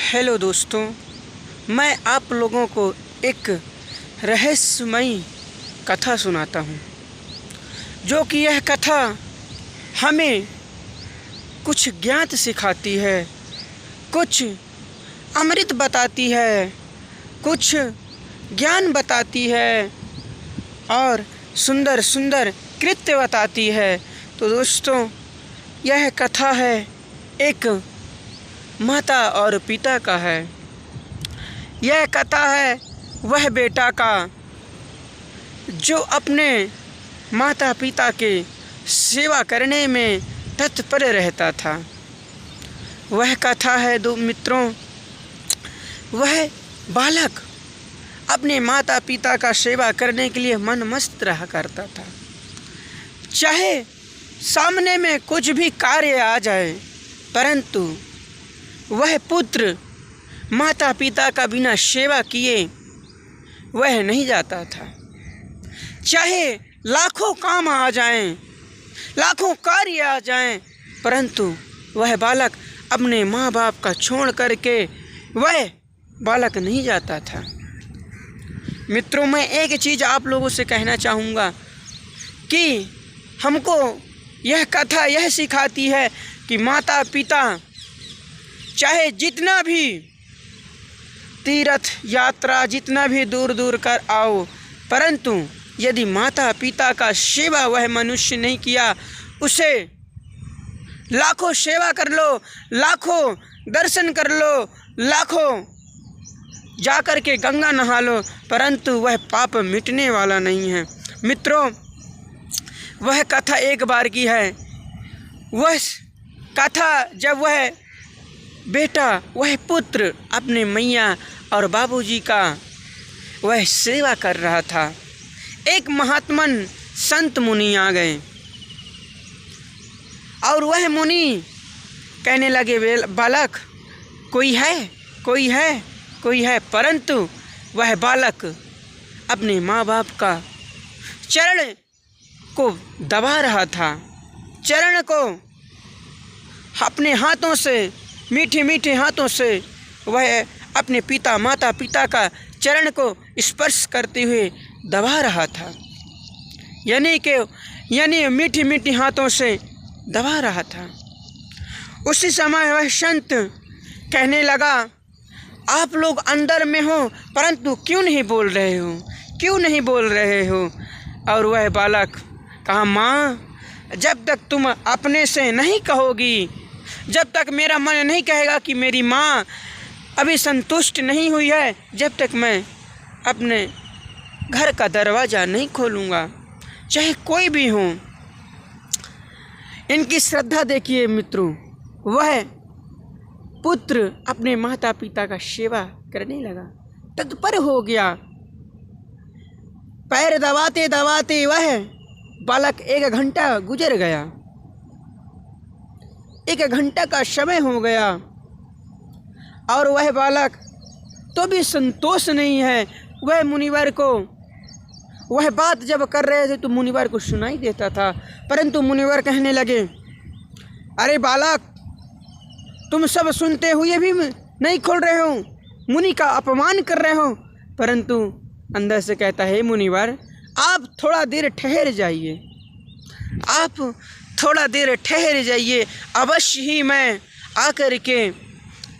Hello दोस्तों, मैं आप लोगों को एक रहस्यमयी कथा सुनाता हूँ, जो कि यह कथा हमें कुछ ज्ञात सिखाती है, कुछ अमृत बताती है, कुछ ज्ञान बताती है और सुंदर सुंदर कृत्य बताती है। तो दोस्तों, यह कथा है एक माता और पिता का है। यह कथा है वह बेटा का जो अपने माता पिता के सेवा करने में तत्पर रहता था। वह कथा है दो मित्रों, वह बालक अपने माता पिता का सेवा करने के लिए मन मस्त रहा करता था। चाहे सामने में कुछ भी कार्य आ जाए, परंतु वह पुत्र माता पिता का बिना सेवा किए वह नहीं जाता था। चाहे लाखों काम आ जाएं, लाखों कार्य आ जाएं, परंतु वह बालक अपने माँ बाप का छोड़ करके वह बालक नहीं जाता था। मित्रों, मैं एक चीज़ आप लोगों से कहना चाहूँगा कि हमको यह कथा यह सिखाती है कि माता पिता चाहे जितना भी तीर्थ यात्रा जितना भी दूर दूर कर आओ, परंतु यदि माता पिता का सेवा वह मनुष्य नहीं किया, उसे लाखों सेवा कर लो, लाखों दर्शन कर लो, लाखों जा कर के गंगा नहा लो, परंतु वह पाप मिटने वाला नहीं है। मित्रों, वह कथा एक बार की है। वह कथा जब वह बेटा, वह पुत्र अपने मैया और बाबूजी का वह सेवा कर रहा था। एक महात्मन संत मुनि आ गए और वह मुनि कहने लगे, बालक कोई है, कोई है, कोई है। परंतु वह बालक अपने माँ बाप का चरण को दबा रहा था, चरण को अपने हाथों से, मीठे मीठे हाथों से वह अपने पिता माता पिता का चरण को स्पर्श करते हुए दबा रहा था, यानी मीठी मीठी हाथों से दबा रहा था। उसी समय वह संत कहने लगा, आप लोग अंदर में हो, परंतु क्यों नहीं बोल रहे हो, क्यों नहीं बोल रहे हो? और वह बालक कहा, माँ, जब तक तुम अपने से नहीं कहोगी, जब तक मेरा मन नहीं कहेगा कि मेरी माँ अभी संतुष्ट नहीं हुई है, जब तक मैं अपने घर का दरवाज़ा नहीं खोलूँगा, चाहे कोई भी हो। इनकी श्रद्धा देखिए मित्रों। वह पुत्र अपने माता पिता का सेवा करने लगा, तत्पर हो गया। पैर दबाते दबाते वह बालक 1 घंटा गुजर गया, 1 घंटा का समय हो गया और वह बालक तो भी संतोष नहीं है। वह मुनिवर को वह बात जब कर रहे थे तो मुनिवर को सुनाई देता था, परंतु मुनिवर कहने लगे, अरे बालक, तुम सब सुनते हुए भी नहीं खोल रहे हो, मुनि का अपमान कर रहे हो। परंतु अंदर से कहता है, मुनिवर, आप थोड़ा देर ठहर जाइए, आप थोड़ा देर ठहर जाइए, अवश्य ही मैं आकर के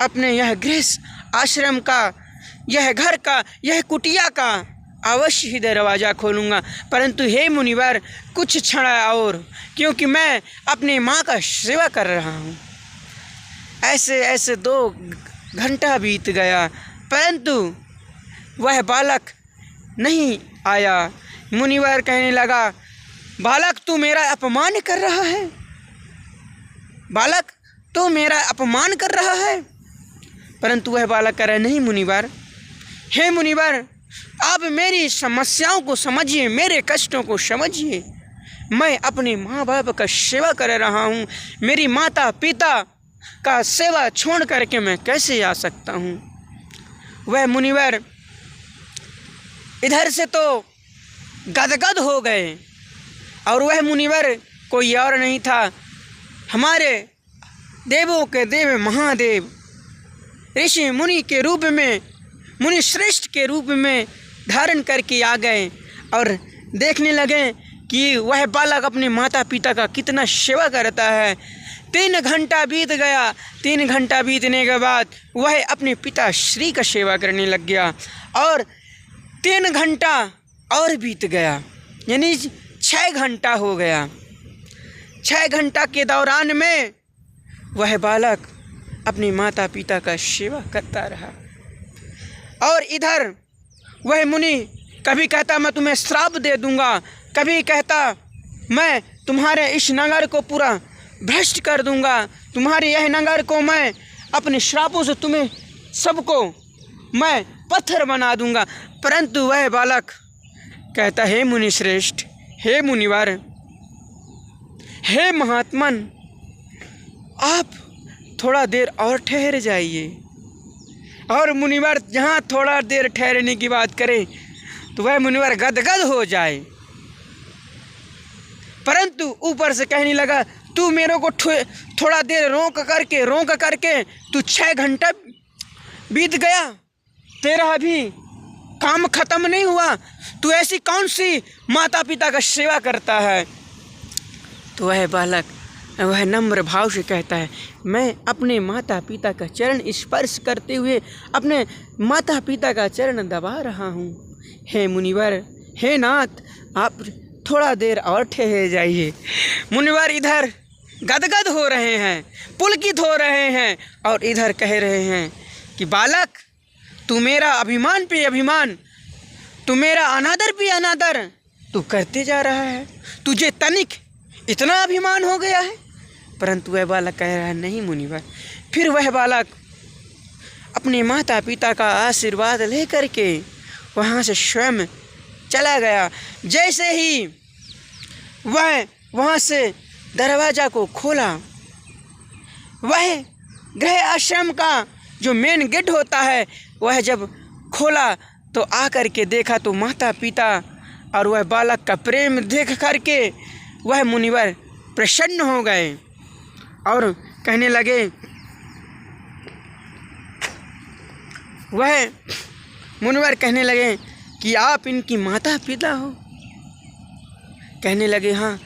अपने यह गृह आश्रम का, यह घर का, यह कुटिया का अवश्य ही दरवाज़ा खोलूँगा। परंतु हे मुनिवर, कुछ क्षण और, क्योंकि मैं अपने माँ का सेवा कर रहा हूँ। ऐसे ऐसे 2 घंटा बीत गया, परंतु वह बालक नहीं आया। मुनिवर कहने लगा, बालक, तू मेरा अपमान कर रहा है, बालक, तू मेरा अपमान कर रहा है। परंतु वह बालक कह रहा, नहीं मुनिवर, हे मुनिवर, आप मेरी समस्याओं को समझिए, मेरे कष्टों को समझिए। मैं अपने माँ बाप का सेवा कर रहा हूँ, मेरी माता पिता का सेवा छोड़ करके मैं कैसे आ सकता हूँ? वह मुनिवर इधर से तो गदगद हो गए और वह मुनिवर कोई और नहीं था, हमारे देवों के देव महादेव ऋषि मुनि के रूप में, मुनि श्रेष्ठ के रूप में धारण करके आ गए और देखने लगे कि वह बालक अपने माता पिता का कितना सेवा करता है। 3 घंटा बीत गया। 3 घंटा बीतने के बाद वह अपने पिता श्री का सेवा करने लग गया और 3 घंटा और बीत गया, यानी 6 घंटा हो गया। 6 घंटा के दौरान में वह बालक अपने माता पिता का सेवा करता रहा और इधर वह मुनि कभी कहता मैं तुम्हें श्राप दे दूंगा, कभी कहता मैं तुम्हारे इस नगर को पूरा भ्रष्ट कर दूंगा, तुम्हारे यह नगर को मैं अपने श्रापों से तुम्हें सबको मैं पत्थर बना दूंगा। परंतु वह बालक कहता हे मुनि श्रेष्ठ, हे मुनिवर, हे महात्मन, आप थोड़ा देर और ठहर जाइए। और मुनिवर जहाँ थोड़ा देर ठहरने की बात करे तो वह मुनिवर गदगद हो जाए, परंतु ऊपर से कहने लगा तू मेरे को थोड़ा देर रोक करके तू 6 घंटा बीत गया, तेरा अभी काम खत्म नहीं हुआ, तू ऐसी कौन सी माता पिता का सेवा करता है। तो वह बालक वह नम्र भाव से कहता है मैं अपने माता पिता का चरण स्पर्श करते हुए अपने माता पिता का चरण दबा रहा हूँ। हे मुनिवर, हे नाथ, आप थोड़ा देर और ठहर जाइए। मुनिवर इधर गदगद हो रहे हैं, पुलकित हो रहे हैं और इधर कह रहे हैं कि बालक, तू मेरा अभिमान पे अभिमान, तू मेरा अनादर पे अनादर तू करते जा रहा है, तुझे तनिक इतना अभिमान हो गया है। परंतु वह बालक कह रहा है नहीं मुनिवर। फिर वह बालक अपने माता पिता का आशीर्वाद लेकर के वहाँ से स्वयं चला गया। जैसे ही वह वहाँ से दरवाज़ा को खोला, वह गृह आश्रम का जो मेन गेट होता है वह जब खोला तो आकर के देखा तो माता पिता और वह बालक का प्रेम देख करके वह मुनिवर प्रसन्न हो गए और कहने लगे, वह मुनिवर कहने लगे कि आप इनकी माता पिता हो। कहने लगे हाँ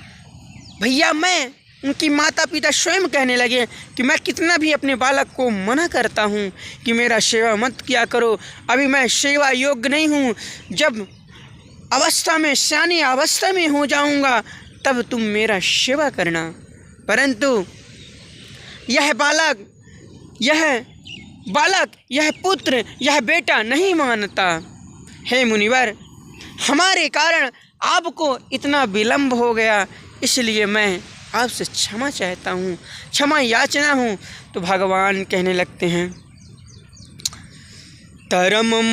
भैया, मैं उनकी माता पिता। स्वयं कहने लगे कि मैं कितना भी अपने बालक को मना करता हूँ कि मेरा सेवा मत किया करो, अभी मैं सेवा योग्य नहीं हूँ, जब अवस्था में सियानी अवस्था में हो जाऊँगा तब तुम मेरा सेवा करना। परंतु यह बालक, यह पुत्र, यह बेटा नहीं मानता। हे मुनिवर, हमारे कारण आपको इतना विलंब हो गया, इसलिए मैं आपसे क्षमा चाहता हूँ, क्षमा याचना हूँ। तो भगवान कहने लगते हैं तरमं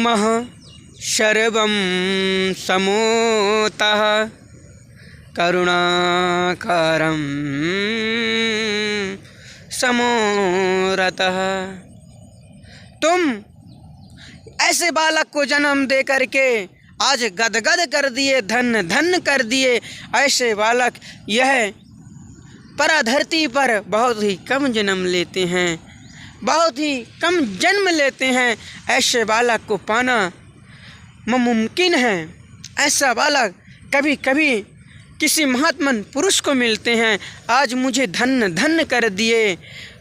मह सर्वं समोतः करुणाकरं समोरतः। तुम ऐसे बालक को जन्म दे करके आज गदगद कर दिए, धन धन कर दिए। ऐसे बालक यह पराधरती पर बहुत ही कम जन्म लेते हैं, बहुत ही कम जन्म लेते हैं। ऐसे बालक को पाना मुमकिन है। ऐसा बालक कभी कभी किसी महात्मन पुरुष को मिलते हैं। आज मुझे धन धन कर दिए।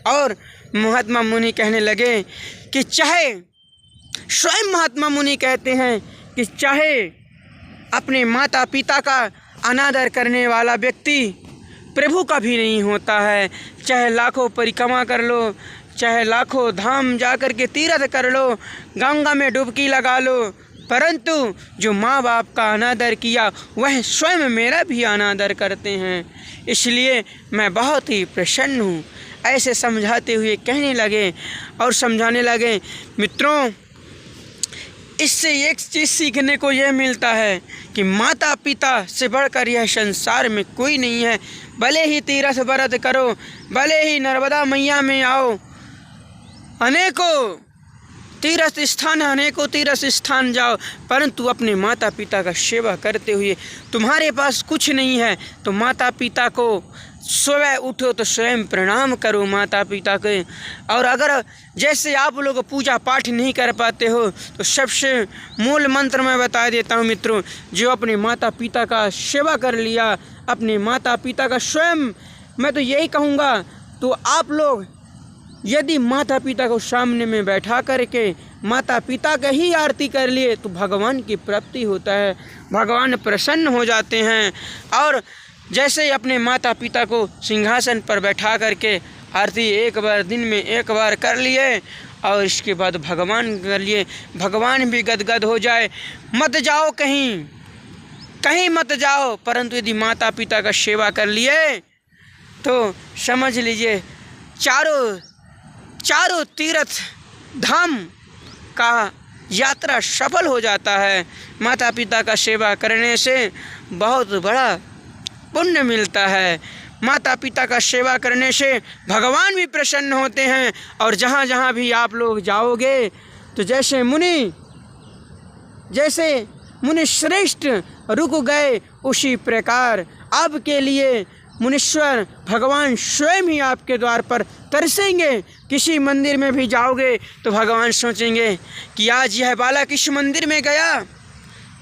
और महात्मा मुनि कहने लगे कि चाहे, स्वयं महात्मा मुनि कहते हैं कि चाहे अपने माता पिता का अनादर करने वाला व्यक्ति प्रभु का भी नहीं होता है। चाहे लाखों परिक्रमा कर लो, चाहे लाखों धाम जाकर के तीर्थ कर लो, गंगा में डुबकी लगा लो, परंतु जो माँ बाप का अनादर किया वह स्वयं मेरा भी अनादर करते हैं। इसलिए मैं बहुत ही प्रसन्न हूँ। ऐसे समझाते हुए कहने लगे और समझाने लगे, मित्रों, इससे एक चीज़ सीखने को यह मिलता है कि माता पिता से बढ़कर यह संसार में कोई नहीं है। भले ही तीर्थ व्रत करो, भले ही नर्मदा मैया में आओ, अनेकों तीर्थ स्थान जाओ, परंतु अपने माता पिता का सेवा करते हुए तुम्हारे पास कुछ नहीं है तो माता पिता को सुबह उठो तो स्वयं प्रणाम करो माता पिता के। और अगर जैसे आप लोग पूजा पाठ नहीं कर पाते हो तो सबसे मूल मंत्र मैं बता देता हूँ मित्रों, जो अपने माता पिता का सेवा कर लिया, अपने माता पिता का स्वयं, मैं तो यही कहूँगा, तो आप लोग यदि माता पिता को सामने में बैठा करके माता पिता का ही आरती कर लिए तो भगवान की प्राप्ति होता है, भगवान प्रसन्न हो जाते हैं। और जैसे ही अपने माता पिता को सिंहासन पर बैठा करके आरती एक बार दिन में एक बार कर लिए और इसके बाद भगवान कर लिए, भगवान भी गदगद हो जाए। मत जाओ कहीं मत जाओ, परंतु यदि माता पिता का सेवा कर लिए तो समझ लीजिए चारों तीर्थ धाम का यात्रा सफल हो जाता है। माता पिता का सेवा करने से बहुत बड़ा पुण्य मिलता है। माता पिता का सेवा करने से भगवान भी प्रसन्न होते हैं। और जहाँ जहाँ भी आप लोग जाओगे तो जैसे मुनि श्रेष्ठ रुक गए, उसी प्रकार आपके लिए मुनीश्वर भगवान स्वयं ही आपके द्वार पर तरसेंगे। किसी मंदिर में भी जाओगे तो भगवान सोचेंगे कि आज यह बालक इस मंदिर में गया,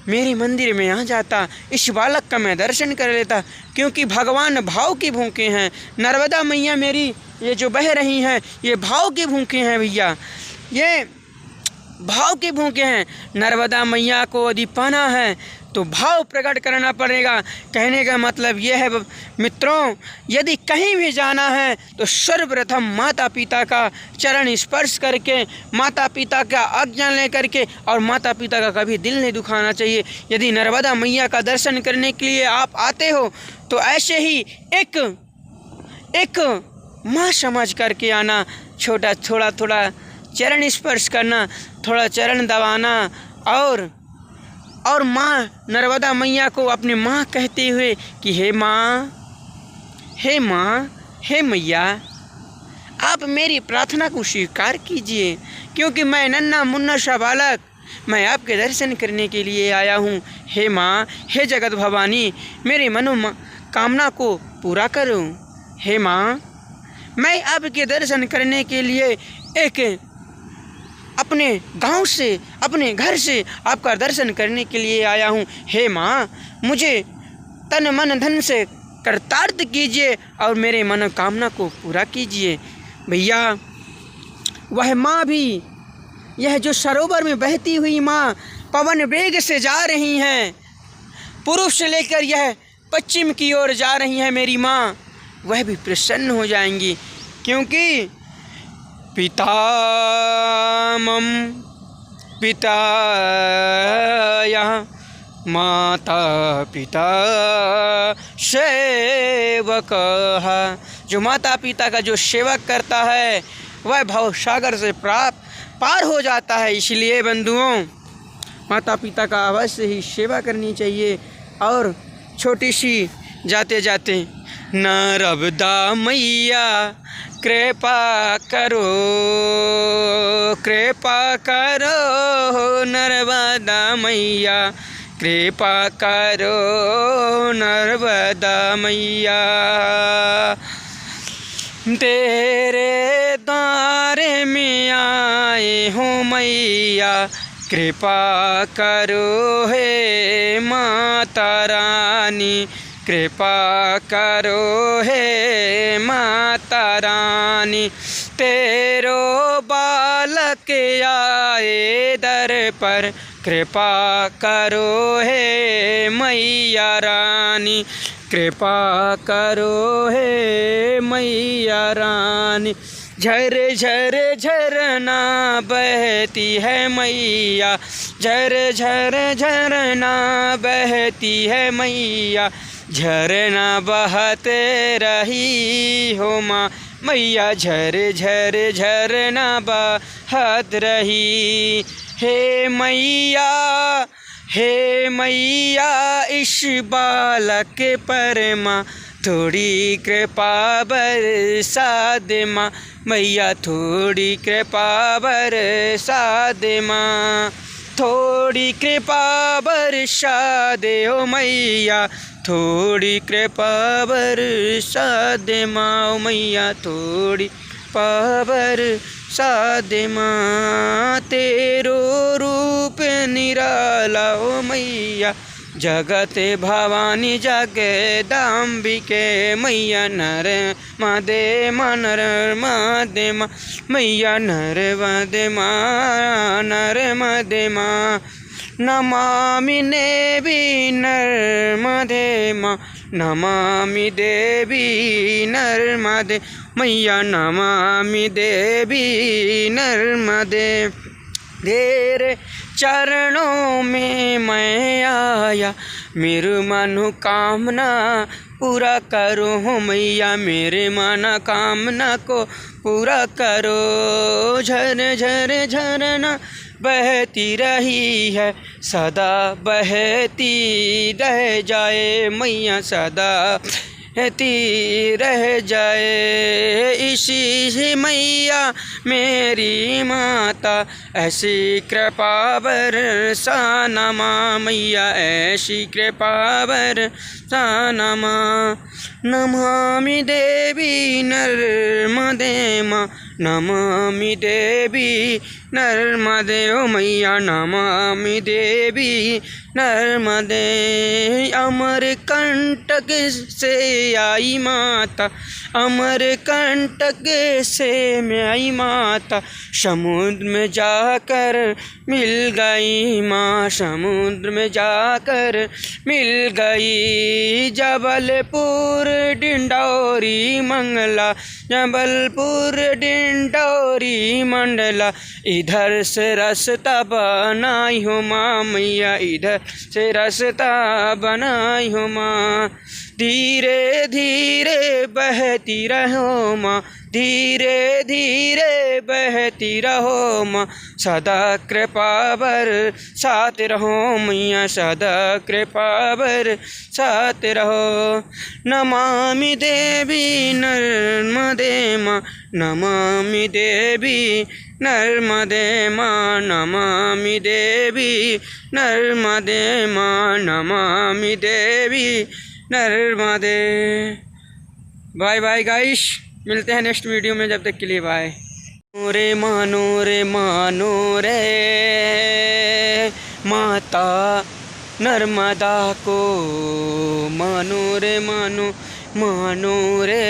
मेरे मंदिर में आ जाता, इस बालक का मैं दर्शन कर लेता, क्योंकि भगवान भाव की भूखे हैं। नर्मदा मैया मेरी ये जो बह रही हैं ये भाव के भूखे हैं भैया, ये भाव के भूखे हैं। नर्मदा मैया को यदि पाना है तो भाव प्रकट करना पड़ेगा। कहने का मतलब यह है मित्रों, यदि कहीं भी जाना है तो सर्वप्रथम माता पिता का चरण स्पर्श करके, माता पिता का आज्ञा लेकर के, और माता पिता का कभी दिल नहीं दुखाना चाहिए। यदि नर्मदा मैया का दर्शन करने के लिए आप आते हो तो ऐसे ही एक माँ समझ करके आना, थोड़ा चरण स्पर्श करना, थोड़ा चरण दबाना, और माँ नर्मदा मैया को अपने माँ कहते हुए कि हे माँ, हे मैया, आप मेरी प्रार्थना को स्वीकार कीजिए, क्योंकि मैं नन्हा मुन्ना सा बालक, मैं आपके दर्शन करने के लिए आया हूँ। हे माँ, हे जगत भवानी, मेरी मनोकामना को पूरा करो। हे माँ, मैं आपके दर्शन करने के लिए अपने गांव से, अपने घर से आपका दर्शन करने के लिए आया हूँ। हे माँ, मुझे तन मन धन से कृतार्थ कीजिए और मेरे मनोकामना को पूरा कीजिए। भैया, वह माँ भी, यह जो सरोवर में बहती हुई माँ पवन वेग से जा रही हैं, पूर्व से लेकर यह पश्चिम की ओर जा रही है मेरी माँ, वह भी प्रसन्न हो जाएंगी, क्योंकि पिताया माता पिता सेवक। जो माता पिता का जो सेवक करता है वह भव सागर से पार हो जाता है। इसलिए बंधुओं, माता पिता का अवश्य ही सेवा करनी चाहिए। और छोटी सी जाते जाते, नर्मदा मैया कृपा करो नर्मदा मैया, कृपा करो नर्मदा मैया, तेरे द्वार में आए हूँ मैया, कृपा करो हे माता रानी, कृपा करो हे माता रानी, तेरो बालक आए दर पर, कृपा करो हे मैया रानी, कृपा करो हे मैया रानी। झर झर झरना बहती है मैया, झर झर झरना बहती है मैया, झरना बहते रही हो माँ मैया, झर झर झरना बहत रही। हे मैया इस बालक पर माँ थोड़ी कृपा बरसा दे माँ मैया, थोड़ी कृपा बरसा दे माँ, थोड़ी कृपा बरसा दे ओ मैया, थोड़ी कृपा बरसा दे माँ मैया, थोड़ी पावर सादे माँ, तेरो रूप निराला ओ मैया, जगत भवानी जगदम्बिके मैया, नर मदे माँ नर मदे माँ मैया, नर मदे माँ नर मदे माँ, नमामि देवी नर्मदे माँ, नमामि देवी नर्मदे मैया, नमामि देवी नर्मदे। तेरे चरणों में मैं आया, मेरी मनोकामना पूरा करो मैया, मेरे मनोकामना को पूरा करो। झर झर झरना बहती रही है, सदा बहती रह जाए मैया, सदा बहती रह जाए। इसी से मैया मेरी माता, ऐसी कृपा बरसाना माँ मैया, ऐसी कृपा बरसाना माँ। नमामि देवी नर्मदे माँ, नमामि देवी नर्मदे ओ मैया, नमामि देवी नर्मदे। अमरकंटक से आई माता, अमरकंटक से मैं आई माता, समुद्र में जाकर मिल गई माँ, समुद्र में जाकर मिल गई। जबलपुर डिंडौरी मंगला, जबलपुर डिंडौरी मंडला, इधर से रास्ता बनाई हो माँ मैया, इधर से रास्ता बनाई हो माँ। धीरे धीरे बहती रहो माँ, धीरे धीरे बहती रहो माँ, सदा कृपा बरसाते रहो मैया, सदा कृपा बरसाते रहो। नमामि देवी नर्मदे माँ, नमामि देवी नर्मदे माँ, नमामि देवी नर्मदे माँ, नमामि देवी नर्मदे। बाय बाय गाइस, मिलते हैं नेक्स्ट वीडियो में, जब तक के लिए बाय। रे मानो रे मानो रे माता नर्मदा को, मानो रे मानो मानो रे,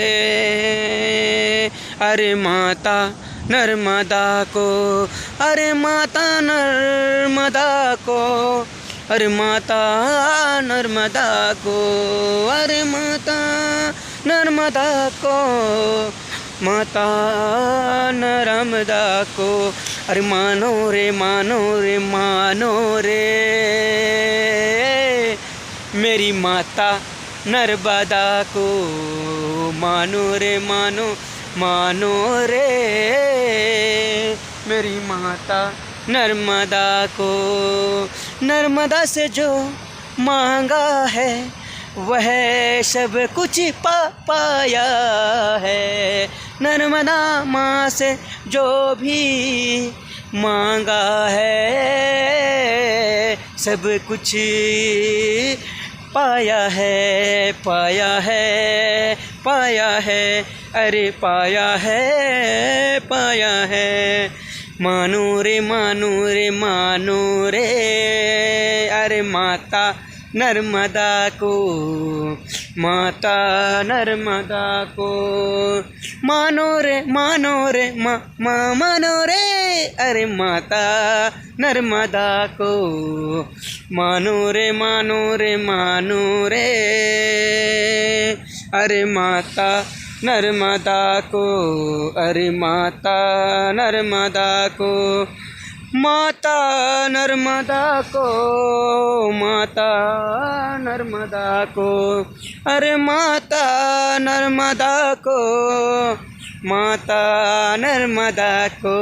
अरे माता नर्मदा को, अरे माता नर्मदा को, अरे माता नर्मदा को, अरे माता नर्मदा को, माता नर्मदा को, अरे मानो रे मानो रे मानो रे, मेरी माता नर्मदा को, मानो रे मानो मानो रे, मेरी माता नर्मदा को। नर्मदा से जो मांगा है वह सब कुछ पाया है, नर्मदा माँ से जो भी मांगा है सब कुछ पाया है, पाया है, पाया है, अरे पाया है, पाया है। मानो रे मानो रे मानो रे, अरे माता नर्मदा को, माता नर्मदा को, मानो रे मानो रे मानो रे, अरे माता नर्मदा को, मानो रे मानो रे मानो रे, अरे माता नर्मदा को, अरे माता नर्मदा को, माता नर्मदा को, माता नर्मदा को, अरे माता नर्मदा को, माता नर्मदा को,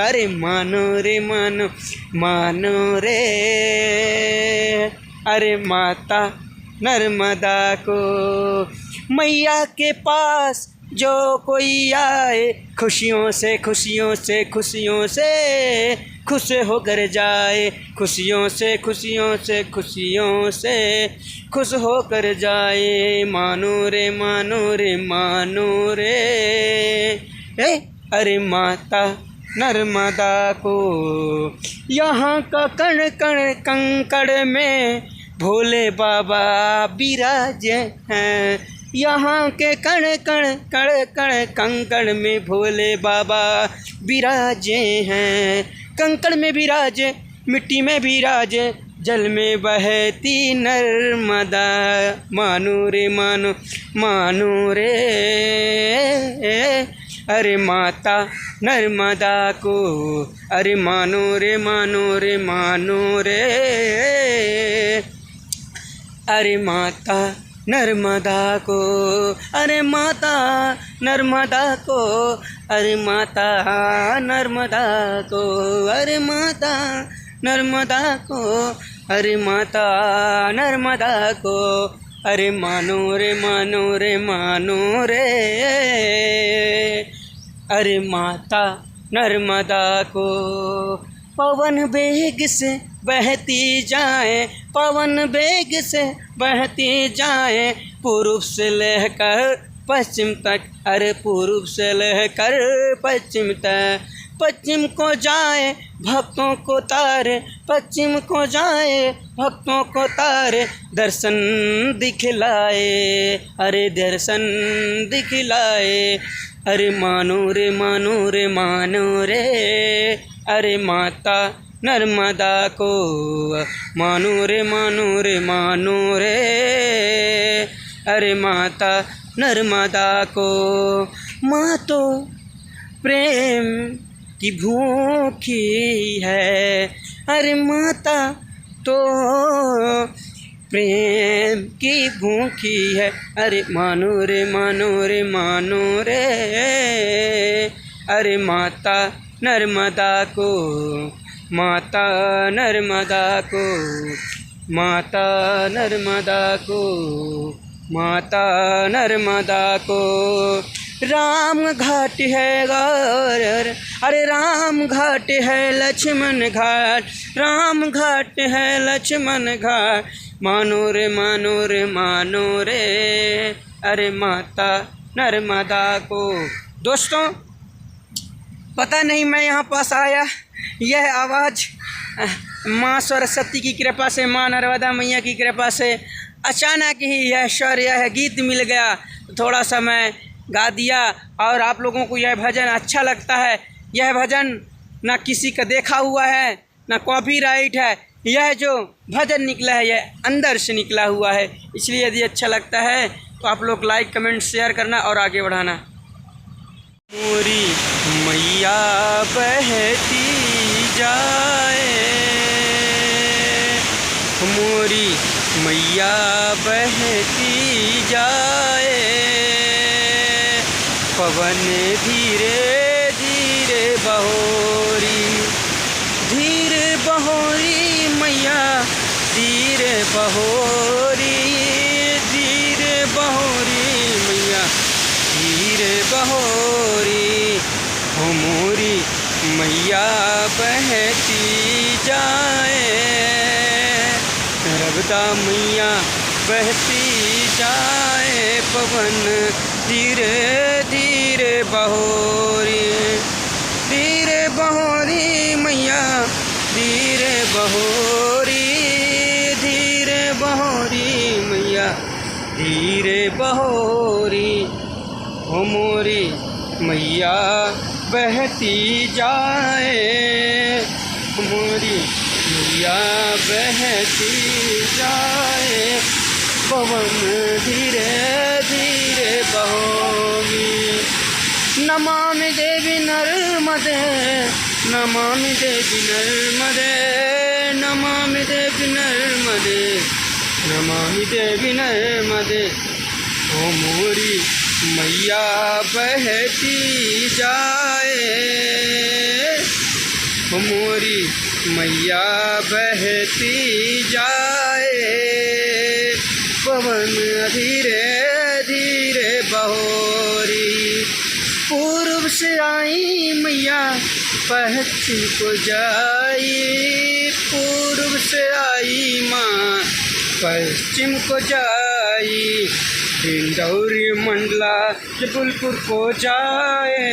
अरे मानो रे मानो मानो रे, अरे माता नर्मदा को। मैया के पास जो कोई आए खुशियों से खुशियों से खुशियों से खुश होकर जाए, खुशियों से खुशियों से खुशियों से खुश होकर जाए। मानो रे मानो रे मानो रे अरे माता नर्मदा को, यहाँ का कण कण कंकड़ में भोले बाबा विराजे हैं। यहाँ के कण कण कण कण कंकड़ में भोले बाबा विराजे हैं। कंकड़ में विराजे, मिट्टी में विराजे, जल में बहती नर्मदा। मानो रे मानो मानो रे अरे माता नर्मदा को, अरे मानो रे मानो रे मानो रे अरे माता नर्मदा को, अरे माता नर्मदा को, अरे माता नर्मदा को, अरे माता नर्मदा को, अरे माता नर्मदा को, अरे मानो रे मानो रे मानो रे अरे माता नर्मदा को। पवन बेग से बहती जाए, पवन बेग से बहती जाए, पूर्व से लहकर पश्चिम तक, अरे पूर्व से लहकर पश्चिम तक। पश्चिम को जाए भक्तों को तारे, पश्चिम को जाए भक्तों को तारे, दर्शन दिखलाए, अरे दर्शन दिखलाए। अरे मानो रे मानो रे मानो रे अरे माता नर्मदा को, मानो रे मानो रे मानो रे अरे माता नर्मदा को। माँ तो प्रेम की भूखी है, अरे माता तो प्रेम की भूखी है, अरे मानो रे मानो रे मानो रे अरे माता नर्मदा को, माता नर्मदा को, माता नर्मदा को, माता नर्मदा को। राम घाट है गौर, अरे राम घाट है लक्ष्मण घाट, राम घाट है लक्ष्मण घाट, मानो रे मानो रे मानो रे अरे माता नर्मदा को। दोस्तों पता नहीं मैं यहाँ पास आया, यह आवाज़ माँ सरस्वती की कृपा से, माँ नर्मदा मैया की कृपा से अचानक ही यह स्वर, यह गीत मिल गया, थोड़ा सा मैं गा दिया और आप लोगों को यह भजन अच्छा लगता है। यह भजन ना किसी का देखा हुआ है ना कॉपीराइट है, यह जो भजन निकला है यह अंदर से निकला हुआ है, इसलिए यदि अच्छा लगता है तो आप लोग लाइक कमेंट शेयर करना और आगे बढ़ाना। मोरी मैया बहती जाए, मोरी मैया बहती जाए, पवन धीरे धीरे बहोरी, धीरे बहोरी मैया धीरे बहोरी, धीरे बहोरी मैया धीरे बहोरी। हो मोरी मैया बहती जाए, नर्मदा मैया बहती जाए, पवन धीरे धीरे बहोरी, धीरे बहोरी मैया धीरे बहोरी, धीरे बहोरी मैया धीरे बहोरी। हो मोरी मैया बहती जाए, मोरी मैया बहती जाए, पवन धीरे धीरे बहोगी। नमामि देवी नर्मदे, नमामि देवी नर्मदे, नमामि देवी नर्मदे, नमामि देवी नर्मदे। ओ मोरी मैया बहती जाए, ओ मोरी मैया बहती जाए, पवन धीरे धीरे बहोरी। पूर्व से आई मैया पश्चिम को जाई, पूर्व से आई माँ पश्चिम को जाई। डिंडौरी मंडला जबलपुर को जाए,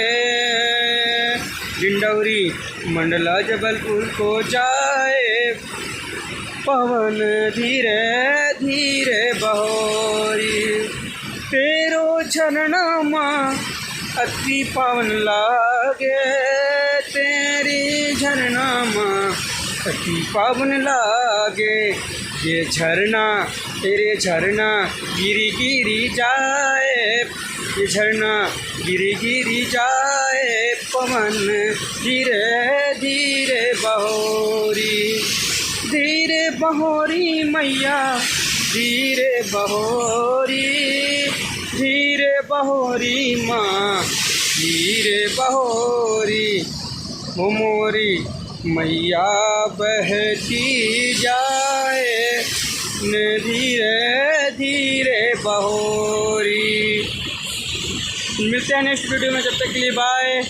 डिंडौरी मंडला जबलपुर को जाए। पवन धीरे धीरे बहोरी, तेरो झरना माँ अति पावन लागे, तेरी झरना माँ अति पावन लागे। ये झरना तेरे झरना गिरी गिरी जाए, ये झरना गिरी गिरी जाए। पवन धीरे धीरे बहोरी, धीरे बहोरी मैया धीरे बहोरी, धीरे बहोरी माँ धीरे बहोरी। वो मोरी मैया बहती जाए न धीरे धीरे बहोरी। मिलते हैं नेक्स्ट वीडियो में, जब तक के लिए बाय।